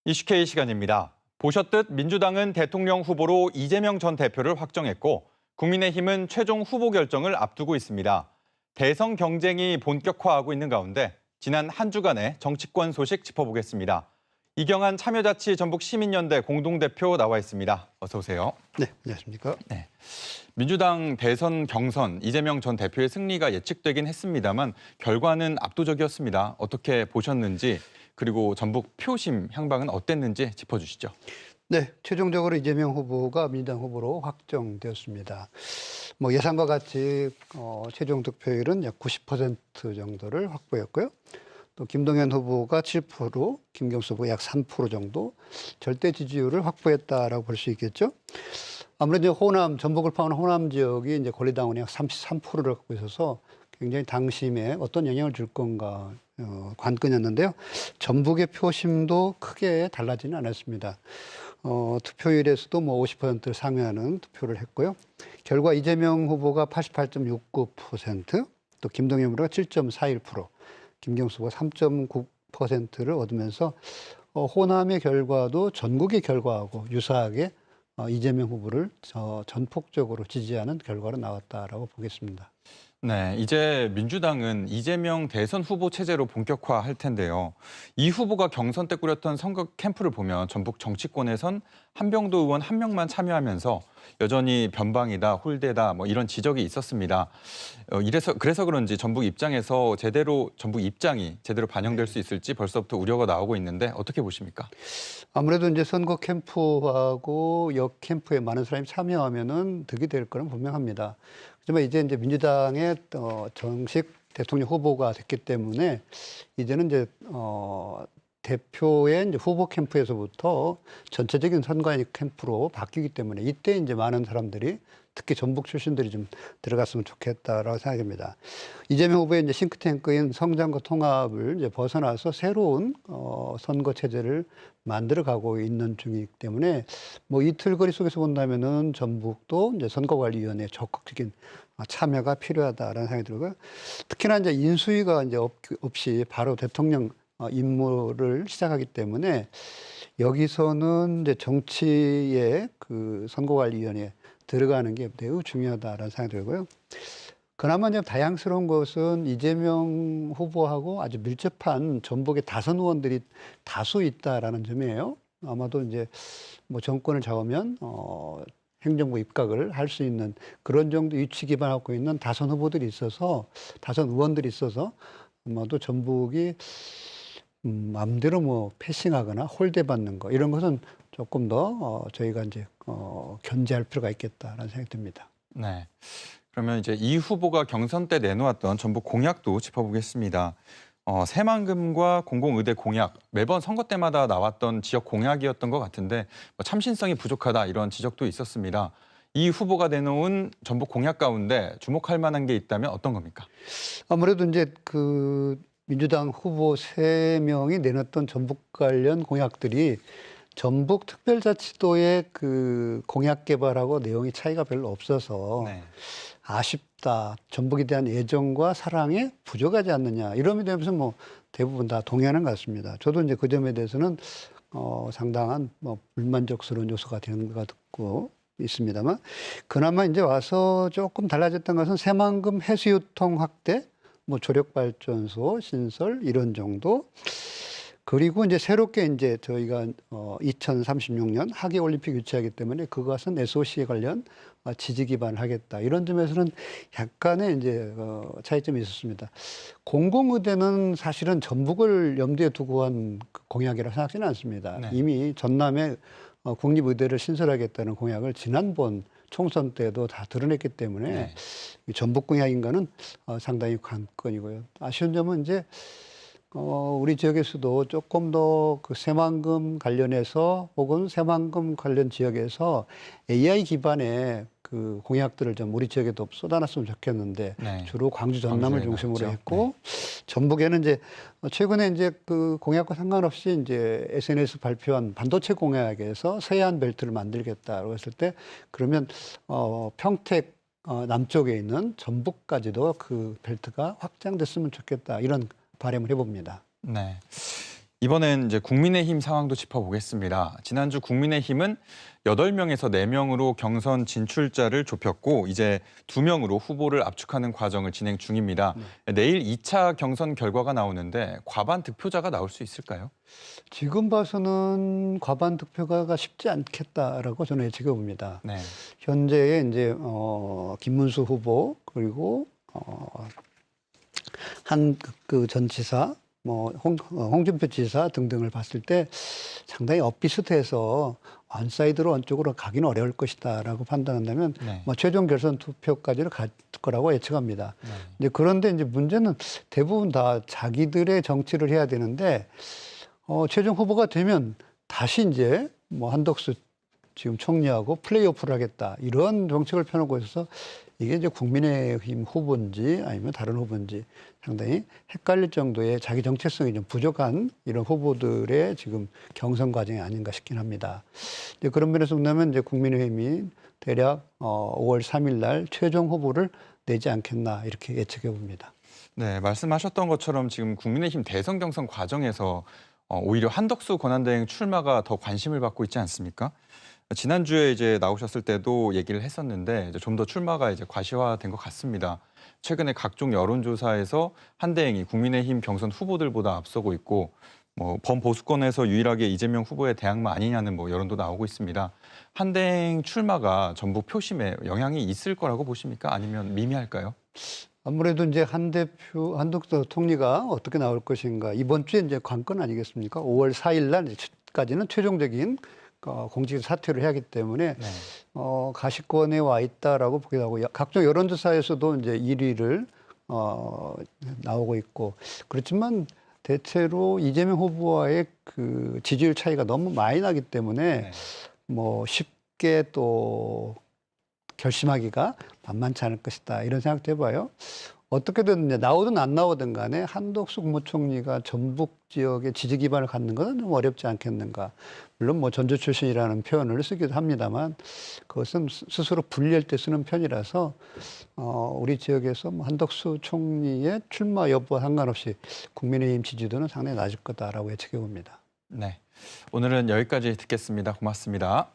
이슈K 시간입니다. 보셨듯 민주당은 대통령 후보로 이재명 전 대표를 확정했고 국민의힘은 최종 후보 결정을 앞두고 있습니다. 대선 경쟁이 본격화하고 있는 가운데 지난 한 주간의 정치권 소식 짚어보겠습니다. 이경한 참여자치 전북시민연대 공동대표 나와 있습니다. 어서 오세요. 네, 안녕하십니까. 네. 민주당 대선 경선 이재명 전 대표의 승리가 예측되긴 했습니다만 결과는 압도적이었습니다. 어떻게 보셨는지 그리고 전북 표심 향방은 어땠는지 짚어주시죠. 네, 최종적으로 이재명 후보가 민주당 후보로 확정되었습니다. 예상과 같이 최종 득표율은 약 90% 정도를 확보했고요. 또 김동연 후보가 7%, 김경수 후보가 약 3% 정도 절대 지지율을 확보했다라고 볼 수 있겠죠. 아무래도 이제 호남, 전북을 포함한 호남 지역이 이제 권리당원이 약 33%를 갖고 있어서 굉장히 당심에 어떤 영향을 줄 건가 관건이었는데요. 전북의 표심도 크게 달라지는 않았습니다. 투표율에서도 50%를 상회하는 투표를 했고요. 결과 이재명 후보가 88.69%, 또 김동연 후보가 7.41%, 김경수 후보가 3.9%를 얻으면서 호남의 결과도 전국의 결과하고 유사하게 이재명 후보를 전폭적으로 지지하는 결과로 나왔다라고 보겠습니다. 네, 이제 민주당은 이재명 대선 후보 체제로 본격화할 텐데요. 이 후보가 경선 때 꾸렸던 선거 캠프를 보면 전북 정치권에선 한병도 의원 한 명만 참여하면서 여전히 변방이다, 홀대다 이런 지적이 있었습니다. 그래서 그런지 전북 입장이 제대로 반영될 수 있을지 벌써부터 우려가 나오고 있는데 어떻게 보십니까? 아무래도 이제 선거 캠프하고 역 캠프에 많은 사람이 참여하면은 득이 될 거는 분명합니다. 하지만 이제 민주당의 정식 대통령 후보가 됐기 때문에 이제는 이제 대표의 이제 후보 캠프에서부터 전체적인 선관위 캠프로 바뀌기 때문에 이때 이제 많은 사람들이 특히 전북 출신들이 좀 들어갔으면 좋겠다라고 생각합니다. 이재명 후보의 이제 싱크탱크인 성장과 통합을 이제 벗어나서 새로운 선거 체제를 만들어가고 있는 중이기 때문에 이틀거리 속에서 본다면은 전북도 이제 선거관리위원회 적극적인 참여가 필요하다라는 생각이 들고요. 특히나 이제 인수위가 이제 없이 바로 대통령 임무를 시작하기 때문에 여기서는 이제 정치의 그 선거관리위원회에 들어가는 게 매우 중요하다라는 생각이 들고요. 그나마 이제 다양스러운 것은 이재명 후보하고 아주 밀접한 전북의 다선 의원들이 다수 있다라는 점이에요. 아마도 이제 정권을 잡으면 행정부 입각을 할 수 있는 그런 정도 위치 기반하고 있는 다선 후보들이 있어서 다선 의원들이 있어서 아마도 전북이 마음대로 패싱하거나 홀대받는 거 이런 것은 조금 더 저희가 이제 견제할 필요가 있겠다라는 생각이 듭니다. 네. 그러면 이제 이 후보가 경선 때 내놓았던 전북 공약도 짚어보겠습니다. 새만금과 공공의대 공약, 매번 선거 때마다 나왔던 지역 공약이었던 것 같은데 참신성이 부족하다 이런 지적도 있었습니다. 이 후보가 내놓은 전북 공약 가운데 주목할 만한 게 있다면 어떤 겁니까? 아무래도 이제 민주당 후보 3명이 내놨던 전북 관련 공약들이 전북 특별자치도의 그 공약 개발하고 내용이 차이가 별로 없어서 네. 아쉽다. 전북에 대한 애정과 사랑에 부족하지 않느냐. 이런 점에서 대부분 다 동의하는 것 같습니다. 저도 이제 그 점에 대해서는 상당한 불만족스러운 요소가 되는 것 같고 있습니다만 그나마 이제 와서 조금 달라졌던 것은 새만금 해수유통 확대, 조력발전소 신설 이런 정도. 그리고 이제 새롭게 이제 저희가 2036년 하계올림픽 유치하기 때문에 그것은 SOC에 관련 지지 기반을 하겠다. 이런 점에서는 약간의 이제 차이점이 있었습니다. 공공의대는 사실은 전북을 염두에 두고 한 공약이라고 생각하지는 않습니다. 네. 이미 전남에 국립의대를 신설하겠다는 공약을 지난번 총선 때도 다 드러냈기 때문에 네. 전북 공약인가는 상당히 관건이고요. 아쉬운 점은 이제 우리 지역에서도 조금 더 그 새만금 관련해서 혹은 새만금 관련 지역에서 AI 기반의 그 공약들을 좀 우리 지역에도 쏟아놨으면 좋겠는데 네. 주로 광주 전남을 중심으로 했고 네. 전북에는 이제 최근에 이제 그 공약과 상관없이 이제 SNS 발표한 반도체 공약에서 서해안 벨트를 만들겠다고 했을 때 그러면 평택 남쪽에 있는 전북까지도 그 벨트가 확장됐으면 좋겠다 이런 바람을 해봅니다. 네. 이번엔 이제 국민의힘 상황도 짚어보겠습니다. 지난주 국민의힘은 8명에서 4명으로 경선 진출자를 좁혔고 이제 2명으로 후보를 압축하는 과정을 진행 중입니다. 내일 2차 경선 결과가 나오는데 과반 득표자가 나올 수 있을까요? 지금 봐서는 과반 득표가 쉽지 않겠다라고 저는 예측해 봅니다. 네. 현재 이제 김문수 후보 그리고 한 그 전 지사 홍준표 지사 등등을 봤을 때 상당히 엇비슷해서 원사이드로 원쪽으로 가기는 어려울 것이다라고 판단한다면 네. 최종 결선 투표까지를 갈 거라고 예측합니다. 네. 이제 그런데 이제 문제는 대부분 다 자기들의 정치를 해야 되는데 최종 후보가 되면 다시 이제 한덕수 지금 총리하고 플레이오프를 하겠다 이런 정책을 펴놓고 있어서 이게 이제 국민의힘 후보인지 아니면 다른 후보인지 상당히 헷갈릴 정도의 자기 정체성이 좀 부족한 이런 후보들의 지금 경선 과정이 아닌가 싶긴 합니다. 이제 그런 면에서 본다면 이제 국민의힘이 대략 5월 3일 날 최종 후보를 내지 않겠나 이렇게 예측해 봅니다. 네, 말씀하셨던 것처럼 지금 국민의힘 대선 경선 과정에서 오히려 한덕수 권한대행 출마가 더 관심을 받고 있지 않습니까? 지난주에 이제 나오셨을 때도 얘기를 했었는데 좀 더 출마가 이제 과시화된 것 같습니다. 최근에 각종 여론조사에서 한대행이 국민의힘 경선 후보들보다 앞서고 있고 범보수권에서 유일하게 이재명 후보의 대항마 아니냐는 여론도 나오고 있습니다. 한대행 출마가 전북 표심에 영향이 있을 거라고 보십니까? 아니면 미미할까요? 아무래도 이제 한덕수 총리가 어떻게 나올 것인가 이번 주에 이제 관건 아니겠습니까? 5월 4일 날까지는 최종적인 공직에서 사퇴를 해야 하기 때문에 네. 가시권에 와 있다라고 보기도 하고 각종 여론조사에서도 이제 1위를 나오고 있고 그렇지만 대체로 이재명 후보와의 그 지지율 차이가 너무 많이 나기 때문에 네. 쉽게 또 결심하기가 만만치 않을 것이다 이런 생각도 해봐요. 어떻게든 이제 나오든 안 나오든 간에 한덕수 국무총리가 전북 지역의 지지 기반을 갖는 것은 좀 어렵지 않겠는가. 물론 전주 출신이라는 표현을 쓰기도 합니다만 그것은 스스로 불리할 때 쓰는 편이라서 우리 지역에서 한덕수 총리의 출마 여부와 상관없이 국민의힘 지지도는 상당히 낮을 거다라고 예측해 봅니다. 네. 오늘은 여기까지 듣겠습니다. 고맙습니다.